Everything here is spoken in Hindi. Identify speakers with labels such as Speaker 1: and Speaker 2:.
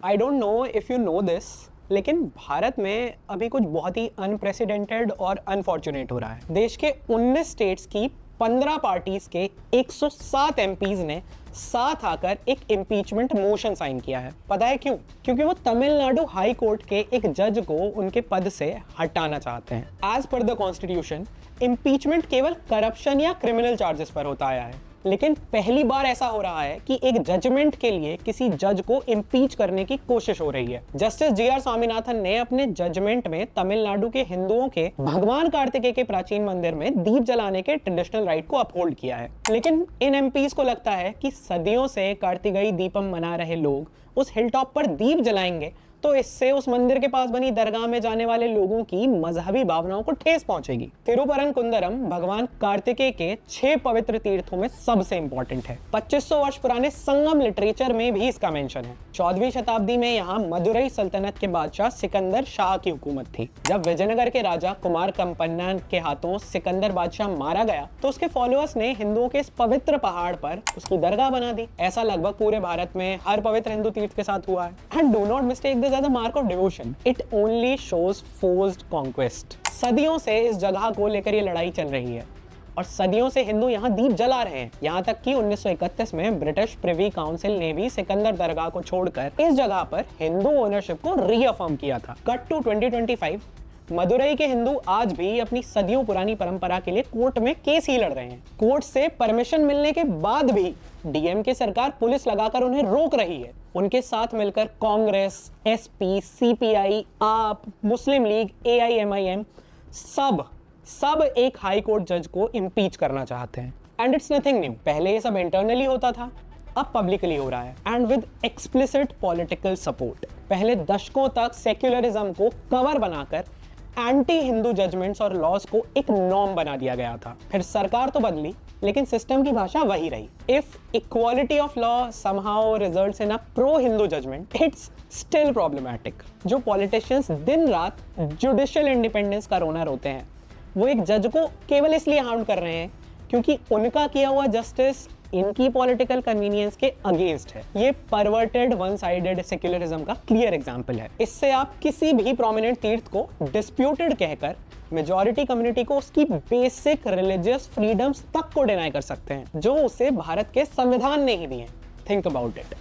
Speaker 1: I don't know if you know this, लेकिन भारत में अभी कुछ बहुत ही अनप्रेसिडेंटेड और अनफॉर्चुनेट हो रहा है। देश के 19 स्टेट्स की 15 पार्टीज के 107 एमपीज ने साथ आकर एक इम्पीचमेंट मोशन साइन किया है। पता है क्यों? क्योंकि वो तमिलनाडु हाई कोर्ट के एक जज को उनके पद से हटाना चाहते हैं। As per the constitution, impeachment केवल करप्शन या क्रिमिनल चार्जेस पर होता आया है, लेकिन पहली बार ऐसा हो रहा है कि एक जजमेंट के लिए किसी जज को इम्पीच करने की कोशिश हो रही है। Justice G.R.. स्वामीनाथन ने अपने जजमेंट में तमिलनाडु के हिंदुओं के भगवान कार्तिकेय के प्राचीन मंदिर में दीप जलाने के ट्रेडिशनल राइट को अपहोल्ड किया है। लेकिन इन एमपीज को लगता है कि सदियों से कार्तिकेय दीपम मना रहे लोग उस हिलटॉप पर दीप जलाएंगे तो इससे उस मंदिर के पास बनी दरगाह में जाने वाले लोगों की मजहबी भावनाओं को ठेस पहुंचेगी। तिरुपरनकुंदरम भगवान कार्तिकेय के 6 पवित्र तीर्थों में सबसे इंपॉर्टेंट है। 2500 वर्ष पुराने संगम लिटरेचर में भी इसका मेंशन है। 14वीं शताब्दी में यहाँ मदुरई सल्तनत के बादशाह सिकंदर शाह की हुकूमत थी। जब विजयनगर के राजा कुमार कंपन्ना के हाथों सिकंदर बादशाह मारा गया तो उसके फॉलोअर्स ने हिंदुओं के इस पवित्र पहाड़ पर उसकी दरगाह बना दी। ऐसा लगभग पूरे भारत में हर पवित्र हिंदू तीर्थ के साथ हुआ है। And do not mistake as a mark of devotion. It only shows forced conquest. सदियों से इस जगह को लेकर ये लड़ाई चल रही है और सदियों से हिंदू यहाँ दीप जला रहे हैं। यहाँ तक कि 1931 में ब्रिटिश प्रिवी काउंसिल ने भी सिकंदर दरगाह को छोड़कर इस जगह पर हिंदू ओनरशिप को रीअफर्म किया था। कट टू 2025, मदुरई के हिंदू आज भी अपनी सदियों पुरानी परंपरा के लिए कोर्ट में केस ही लड़ रहे हैं। कोर्ट से परमिशन मिलने के बाद भी डीएमके सरकार पुलिस लगाकर उन्हें रोक रही है। उनके साथ मिलकर कांग्रेस, एसपी, सीपीआई, आप, मुस्लिम लीग, एआईएमआईएम सब एक हाई कोर्ट जज को इम्पीच करना चाहते हैं। And it's nothing new. पहले ये सब इंटरनली होता था, अब पब्लिकली हो रहा है and with explicit political support. पहले दशकों तक सेक्युलरिज्म को कवर बनाकर एंटी हिंदू जजमेंट्स और लॉज को एक नॉर्म बना दिया गया था। फिर सरकार तो बदली, लेकिन सिस्टम की भाषा वही रही। If equality of law somehow results in a pro Hindu judgement, it's still problematic. जो पॉलिटिशियंस दिन रात जुडिशियल इंडिपेंडेंस का रोना रोते हैं, वो एक जज को केवल इसलिए हार्म कर रहे हैं क्योंकि उनका किया हुआ जस्टिस इनकी पॉलिटिकल कन्वीनियंस के अगेंस्ट है। ये परवर्टेड वन साइडेड सेक्युलरिज्म का क्लियर एग्जांपल है। इससे आप किसी भी प्रोमिनेंट तीर्थ को डिस्प्यूटेड कहकर मेजॉरिटी कम्युनिटी को उसकी बेसिक रिलीजियस फ्रीडम्स तक को डिनाई कर सकते हैं, जो उसे भारत के संविधान ने ही दिए। Think about it.